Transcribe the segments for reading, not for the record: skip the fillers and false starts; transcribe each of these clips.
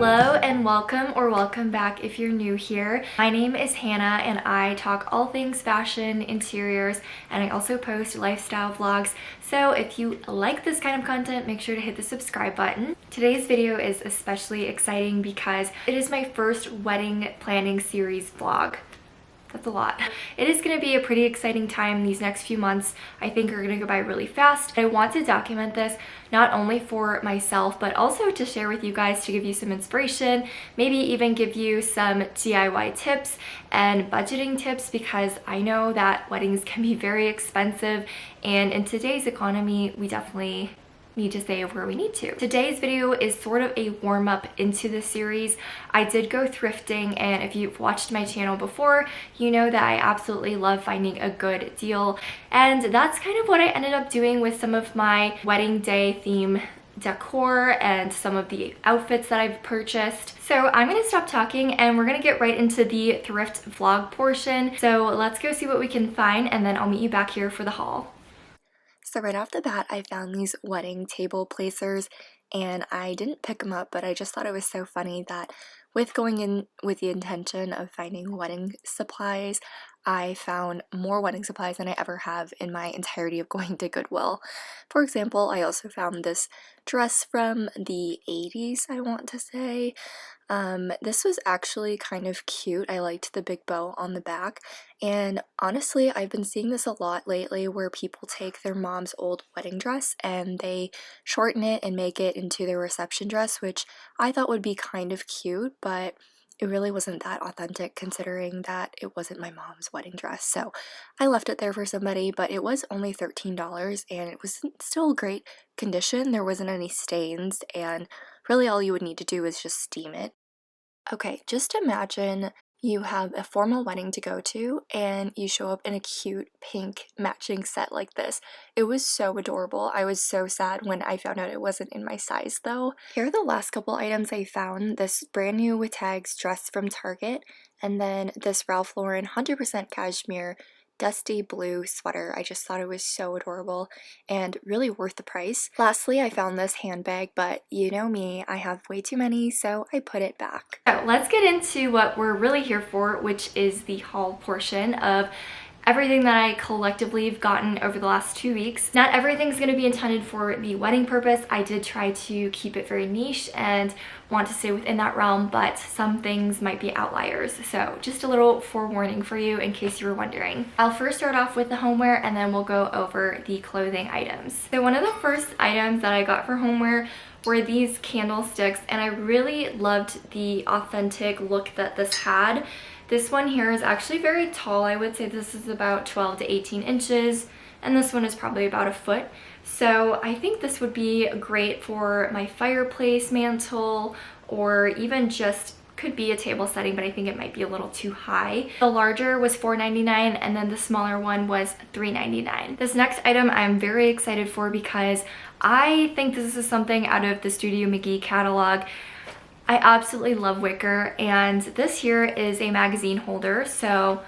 Hello and welcome, or welcome back if you're new here. My name is Hannah and I talk all things fashion, interiors, and I also post lifestyle vlogs. So if you like this kind of content, make sure to hit the subscribe button. Today's video is especially exciting because it is my first wedding planning series vlog. That's a lot. It is going to be a pretty exciting time. These next few months I think are going to go by really fast. I want to document this not only for myself but also to share with you guys, to give you some inspiration, maybe even give you some DIY tips and budgeting tips, because I know that weddings can be very expensive and in today's economy we definitely need to save where we need to. Today's video is sort of a warm-up into the series. I did go thrifting, and if you've watched my channel before, you know that I absolutely love finding a good deal, and that's kind of what I ended up doing with some of my wedding day theme decor and some of the outfits that I've purchased. So I'm gonna stop talking and we're gonna get right into the thrift vlog portion. So let's go see what we can find, and then I'll meet you back here for the haul. So right off the bat, I found these wedding table placers, and I didn't pick them up, but I just thought it was so funny that with going in with the intention of finding wedding supplies, I found more wedding supplies than I ever have in my entirety of going to Goodwill. For example, I also found this dress from the 80s, I want to say. This was actually kind of cute. I liked the big bow on the back, and honestly I've been seeing this a lot lately where people take their mom's old wedding dress and they shorten it and make it into their reception dress, which I thought would be kind of cute, but it really wasn't that authentic considering that it wasn't my mom's wedding dress. So I left it there for somebody, but it was only $13 and it was still great condition. There wasn't any stains, and really all you would need to do is just steam it. Okay, just imagine you have a formal wedding to go to and you show up in a cute pink matching set like this. It was so adorable. I was so sad when I found out it wasn't in my size though. Here are the last couple items I found. This brand new with tags dress from Target, and then this Ralph Lauren 100% cashmere dusty blue sweater. I just thought it was so adorable and really worth the price. Lastly, I found this handbag, but you know me, I have way too many, so I put it back. So let's get into what we're really here for, which is the haul portion of everything that I collectively have gotten over the last 2 weeks. Not everything's going to be intended for the wedding purpose. I did try to keep it very niche and want to stay within that realm, but some things might be outliers. So just a little forewarning for you in case you were wondering. I'll first start off with the homeware and then we'll go over the clothing items. So one of the first items that I got for homeware were these candlesticks, and I really loved the authentic look that this had. This one here is actually very tall. I would say this is about 12 to 18 inches, and this one is probably about a foot. So I think this would be great for my fireplace mantle, or even just could be a table setting, but I think it might be a little too high. The larger was $4.99 and then the smaller one was $3.99. This next item I'm very excited for because I think this is something out of the Studio McGee catalog. I absolutely love wicker, and this here is a magazine holder, so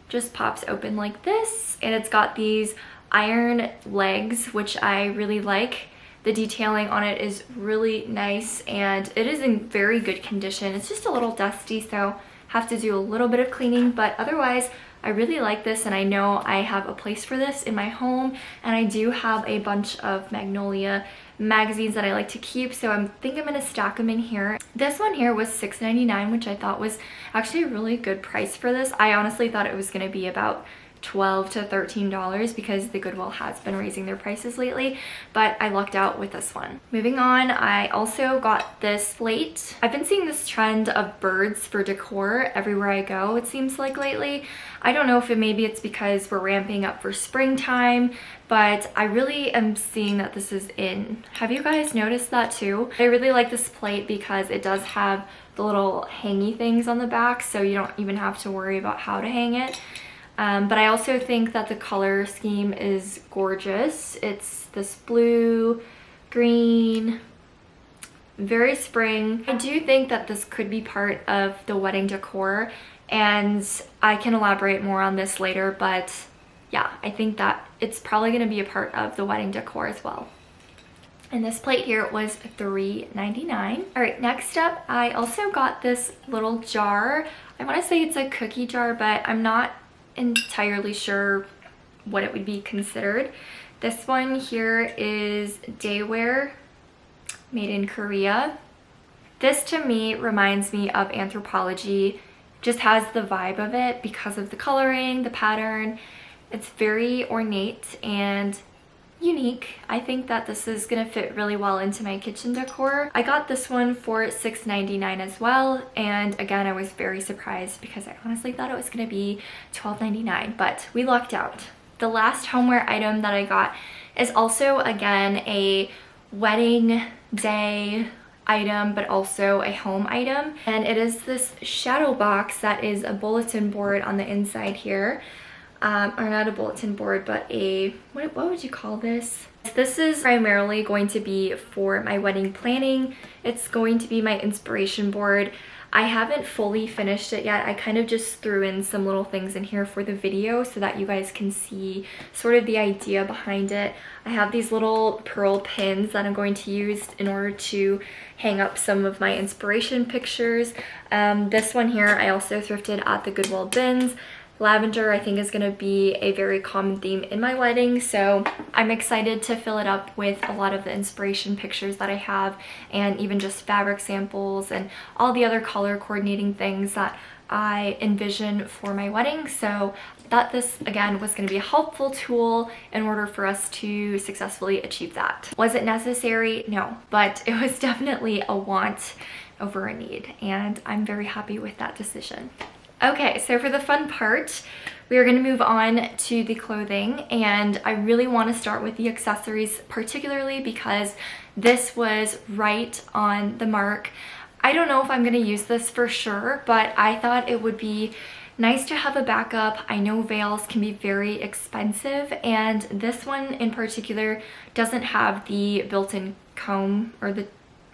just pops open like this, and it's got these iron legs, which I really like. The detailing on it is really nice and it is in very good condition. It's just a little dusty, so have to do a little bit of cleaning, but otherwise I really like this, and I know I have a place for this in my home, and I do have a bunch of Magnolia magazines that I like to keep, so I think I'm going to stack them in here. This one here was $6.99, which I thought was actually a really good price for this. I honestly thought it was going to be about $12 to $13 because the Goodwill has been raising their prices lately, but I lucked out with this one. Moving on, I also got this plate. I've been seeing this trend of birds for decor everywhere I go, it seems like lately. I don't know if maybe it's because we're ramping up for springtime, but I really am seeing that this is in. Have you guys noticed that too? I really like this plate because it does have the little hangy things on the back, so you don't even have to worry about how to hang it. But I also think that the color scheme is gorgeous. It's this blue, green, very spring. I do think that this could be part of the wedding decor, and I can elaborate more on this later, but yeah, I think that it's probably going to be a part of the wedding decor as well. And this plate here was $3.99. All right, next up, I also got this little jar. I want to say it's a cookie jar, but I'm not entirely sure what it would be considered. This one here is Daywear, made in Korea. This to me reminds me of Anthropologie. Just has the vibe of it because of the coloring, the pattern. It's very ornate and unique. I think that this is gonna fit really well into my kitchen decor. I got this one for $6.99 as well, and again, I was very surprised because I honestly thought it was gonna be $12.99, but we lucked out. The last homeware item that I got is also, again, a wedding day item, but also a home item, and it is this shadow box that is a bulletin board on the inside here. Or not a bulletin board, but a, what would you call this? This is primarily going to be for my wedding planning. It's going to be my inspiration board. I haven't fully finished it yet. I kind of just threw in some little things in here for the video so that you guys can see sort of the idea behind it. I have these little pearl pins that I'm going to use in order to hang up some of my inspiration pictures. This one here I also thrifted at the Goodwill bins. Lavender, I think, is going to be a very common theme in my wedding, so I'm excited to fill it up with a lot of the inspiration pictures that I have, and even just fabric samples and all the other color coordinating things that I envision for my wedding. So I thought this, again, was going to be a helpful tool in order for us to successfully achieve that. Was it necessary? No, but it was definitely a want over a need, and I'm very happy with that decision. Okay, so for the fun part, we are going to move on to the clothing, and I really want to start with the accessories, particularly because this was right on the mark. I don't know if I'm going to use this for sure, but I thought it would be nice to have a backup. I know veils can be very expensive, and this one in particular doesn't have the built-in comb, or the,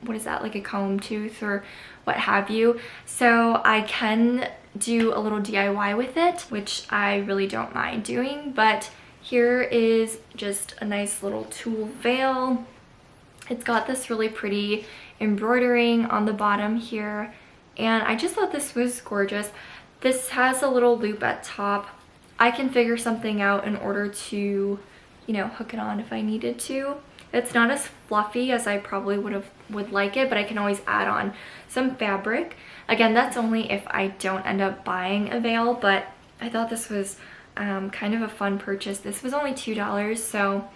what is that, like a comb tooth or what have you. So I can do a little DIY with it, which I really don't mind doing. But here is just a nice little tulle veil. It's got this really pretty embroidering on the bottom here, and I just thought this was gorgeous. This has a little loop at top. I can figure something out in order to, you know, hook it on if I needed to. It's not as fluffy as I probably would like it, but I can always add on some fabric. Again, that's only if I don't end up buying a veil, but I thought this was kind of a fun purchase. This was only $2, so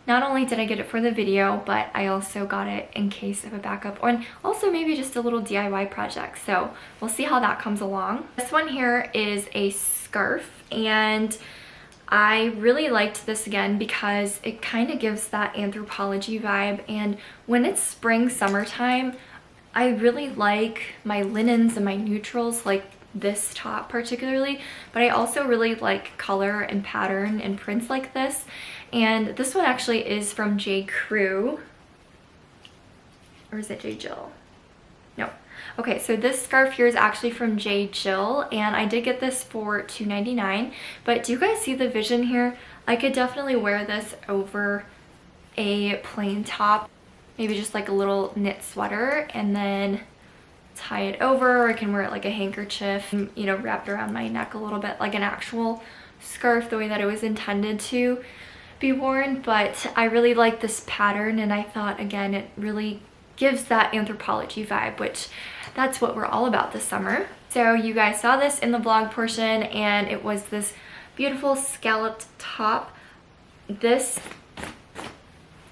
not only did I get it for the video, but I also got it in case of a backup, and also maybe just a little DIY project. So we'll see how that comes along. This one here is a scarf, and I really liked this again because it kind of gives that Anthropologie vibe, and when it's spring, summertime, I really like my linens and my neutrals, like this top particularly, but I also really like color and pattern and prints like this. And this one actually is from J. Crew, or is it J. Jill? No. Okay, so this scarf here is actually from J. Jill, and I did get this for $2.99. But do you guys see the vision here? I could definitely wear this over a plain top, maybe just like a little knit sweater, and then tie it over, or I can wear it like a handkerchief, and, you know, wrap it around my neck a little bit like an actual scarf, the way that it was intended to be worn. But I really like this pattern, and I thought, again, it really gives that Anthropologie vibe, which that's what we're all about this summer. So you guys saw this in the vlog portion, and it was this beautiful scalloped top. This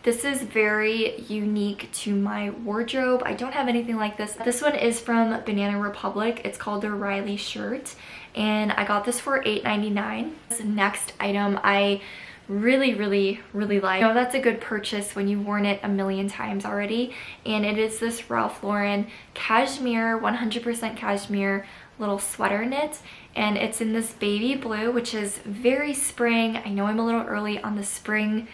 is very unique to my wardrobe. I don't have anything like this. This one is from Banana Republic. It's called the Riley shirt, and I got this for $8.99. This next item I really like. You know, that's a good purchase when you've worn it a million times already, and it is this Ralph Lauren cashmere, 100% cashmere little sweater knit, and it's in this baby blue, which is very spring. I know I'm a little early on the spring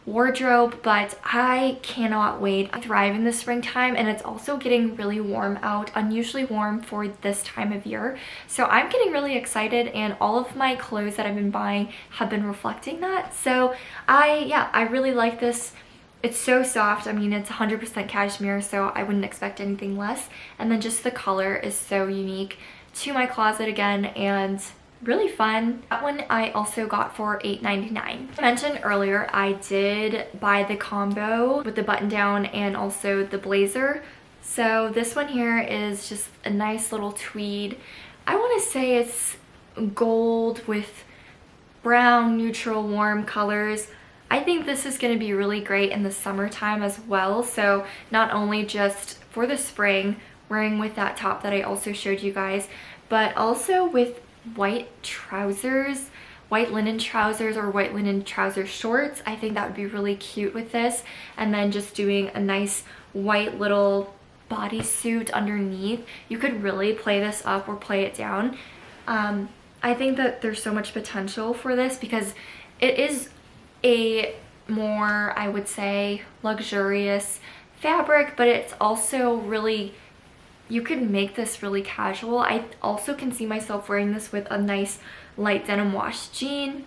wardrobe, but I cannot wait. I thrive in the springtime, and it's also getting really warm out, unusually warm for this time of year. So I'm getting really excited, and all of my clothes that I've been buying have been reflecting that. So I really like this. It's so soft. I mean, it's 100% cashmere, so I wouldn't expect anything less. And then just the color is so unique to my closet again, and really fun. That one I also got for $8.99. I mentioned earlier I did buy the combo with the button down and also the blazer. So this one here is just a nice little tweed. I want to say it's gold with brown, neutral, warm colors. I think this is going to be really great in the summertime as well. So not only just for the spring, wearing with that top that I also showed you guys, but also with white trousers, white linen trousers or white linen trouser shorts. I think that would be really cute with this. And then just doing a nice white little bodysuit underneath. You could really play this up or play it down. I think that there's so much potential for this because it is a more, I would say, luxurious fabric, but it's also really, you could make this really casual. I also can see myself wearing this with a nice light denim wash jean,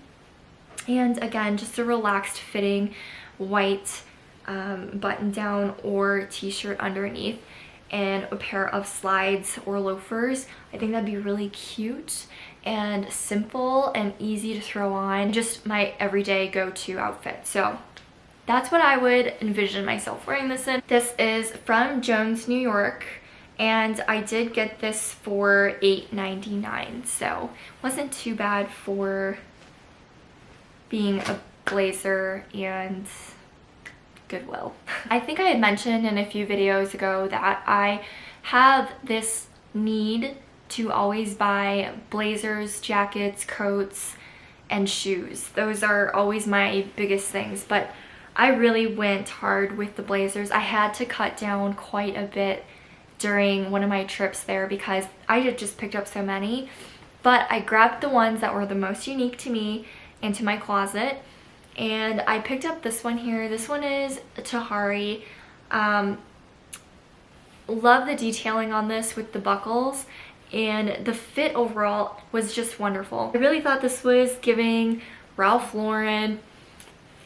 and again, just a relaxed fitting white button down or t-shirt underneath, and a pair of slides or loafers. I think that'd be really cute and simple and easy to throw on, just my everyday go-to outfit. So that's what I would envision myself wearing this in. This is from Jones, New York, and I did get this for $8.99, so wasn't too bad for being a blazer and Goodwill. I think I had mentioned in a few videos ago that I have this need to always buy blazers, jackets, coats, and shoes. Those are always my biggest things, but I really went hard with the blazers. I had to cut down quite a bit during one of my trips there because I had just picked up so many, but I grabbed the ones that were the most unique to me into my closet, and I picked up this one here. This one is Tahari. Love the detailing on this with the buckles, and the fit overall was just wonderful. I really thought this was giving Ralph Lauren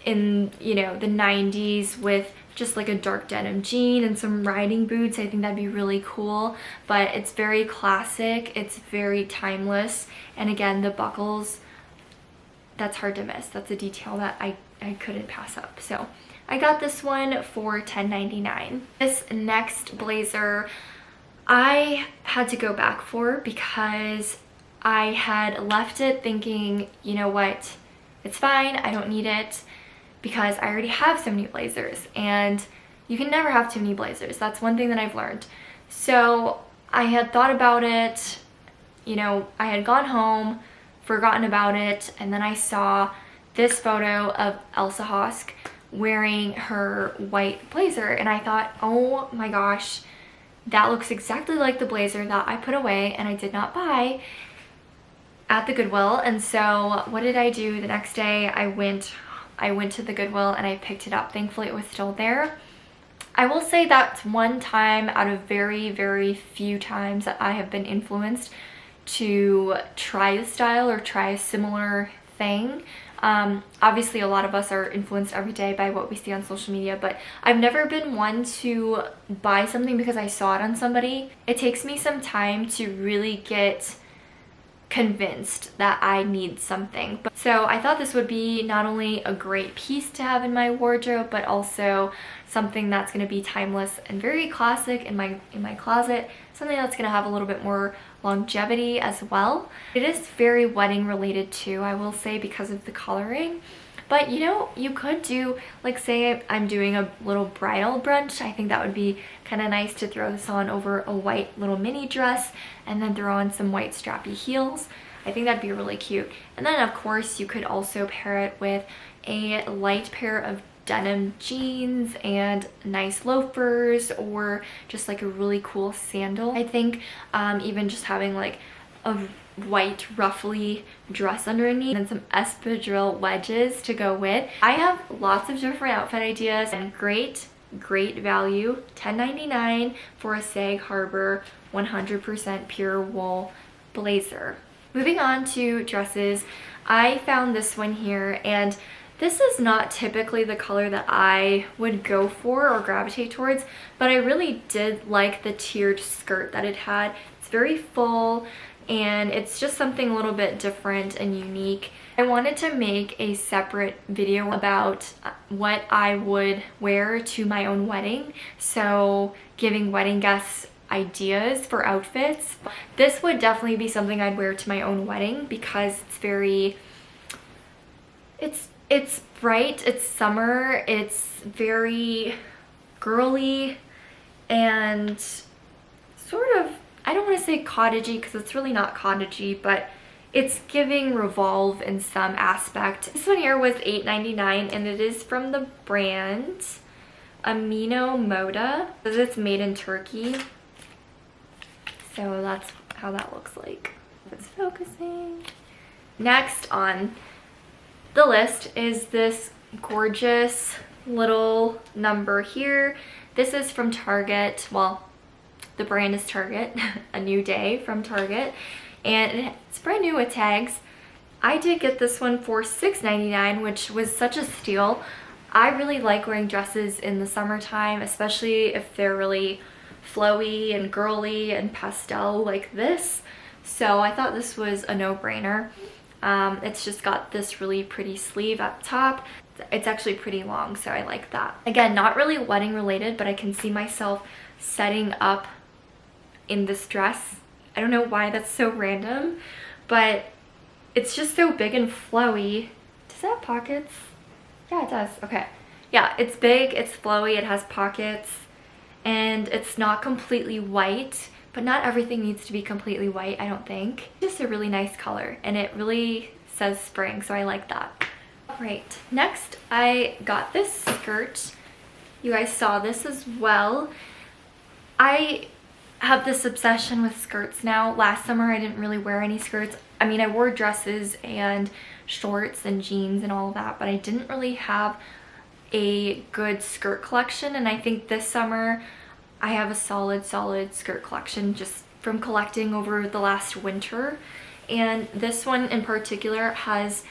in, you know, the 90s with just like a dark denim jean and some riding boots. I think that'd be really cool, but it's very classic, it's very timeless, and again, the buckles, that's hard to miss. That's a detail that I couldn't pass up. So I got this one for $10.99. This next blazer I had to go back for because I had left it thinking, you know what, it's fine, I don't need it, because I already have so many blazers, and you can never have too many blazers. That's one thing that I've learned. So I had thought about it, you know, I had gone home, forgotten about it, and then I saw this photo of Elsa Hosk wearing her white blazer, and I thought, oh my gosh, that looks exactly like the blazer that I put away and I did not buy at the Goodwill. And so what did I do? The next day I went to the Goodwill and I picked it up. Thankfully it was still there. I will say that's one time out of very, very few times that I have been influenced to try a style or try a similar thing. Obviously a lot of us are influenced every day by what we see on social media, but I've never been one to buy something because I saw it on somebody. It takes me some time to really get convinced that I need something. So I thought this would be not only a great piece to have in my wardrobe, but also something that's going to be timeless and very classic in my closet, something that's going to have a little bit more longevity as well. It is very wedding related too, I will say, because of the coloring. But you know, you could do, like, say I'm doing a little bridal brunch. I think that would be kind of nice to throw this on over a white little mini dress and then throw on some white strappy heels. I think that'd be really cute. And then of course you could also pair it with a light pair of denim jeans and nice loafers, or just like a really cool sandal. I think even just having like a white ruffly dress underneath and some espadrille wedges to go with. I have lots of different outfit ideas and great value. $10.99 for a Sag Harbor 100% pure wool blazer. Moving on to dresses, I found this one here, and This is not typically the color that I would go for or gravitate towards, but I really did like the tiered skirt that it had. It's very full and it's just something a little bit different and unique. I wanted to make a separate video about what I would wear to my own wedding, so giving wedding guests ideas for outfits. This would definitely be something I'd wear to my own wedding because it's very, it's bright, it's summer, it's very girly and sort of, I don't want to say cottagey because it's really not cottagey, but it's giving Revolve in some aspect. This one here was $8.99 and it is from the brand Amino Moda. It's made in Turkey. So that's how that looks like. It's focusing. Next on the list is this gorgeous little number here. This is from Target. Well, the brand is Target, A New Day from Target. And it's brand new with tags. I did get this one for $6.99, which was such a steal. I really like wearing dresses in the summertime, especially if they're really flowy and girly and pastel like this. So I thought this was a no-brainer. It's just got this really pretty sleeve up top. It's actually pretty long, so I like that. Again, not really wedding related, but I can see myself setting up in this dress. I don't know why that's so random, but it's just so big and flowy. Does it have pockets? Yeah, it does. Okay. Yeah, it's big, it's flowy, it has pockets, and it's not completely white, but not everything needs to be completely white, I don't think. Just a really nice color, and it really says spring, so I like that. Alright, next I got this skirt. You guys saw this as well. I have this obsession with skirts now. Last summer I didn't really wear any skirts. I mean, I wore dresses and shorts and jeans and all of that, but I didn't really have a good skirt collection, and I think this summer I have a solid skirt collection just from collecting over the last winter. And this one in particular has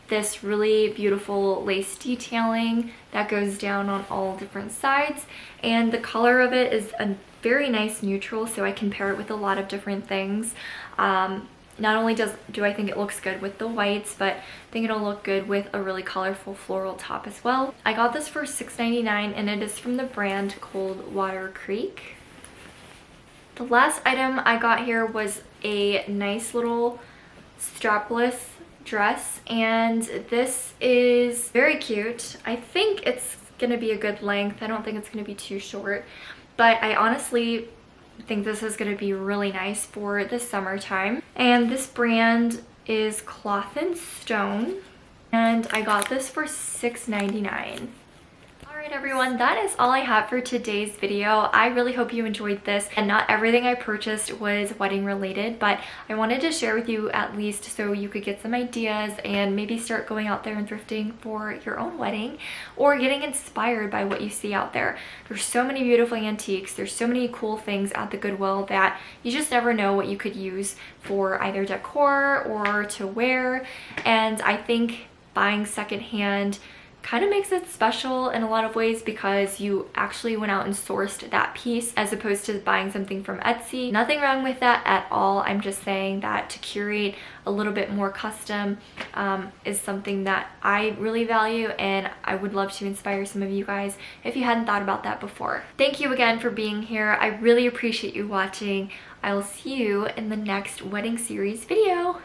this really beautiful lace detailing that goes down on all different sides, and the color of it is a very nice neutral, so I can pair it with a lot of different things. Not only do I think it looks good with the whites, but I think it'll look good with a really colorful floral top as well. I got this for $6.99 and it is from the brand Coldwater Creek. The last item I got here was a nice little strapless dress, and this is very cute. I think it's gonna be a good length. I don't think it's gonna be too short, but I honestly think this is going to be really nice for the summertime. And this brand is Cloth and Stone, and I got this for $6.99. Alright everyone, that is all I have for today's video. I really hope you enjoyed this, and not everything I purchased was wedding related, but I wanted to share with you at least so you could get some ideas and maybe start going out there and thrifting for your own wedding, or getting inspired by what you see out there. There's so many beautiful antiques, there's so many cool things at the Goodwill that you just never know what you could use for either decor or to wear, and I think buying secondhand kind of makes it special in a lot of ways because you actually went out and sourced that piece as opposed to buying something from Etsy. Nothing wrong with that at all. I'm just saying that to curate a little bit more custom is something that I really value, and I would love to inspire some of you guys if you hadn't thought about that before. Thank you again for being here. I really appreciate you watching. I will see you in the next wedding series video.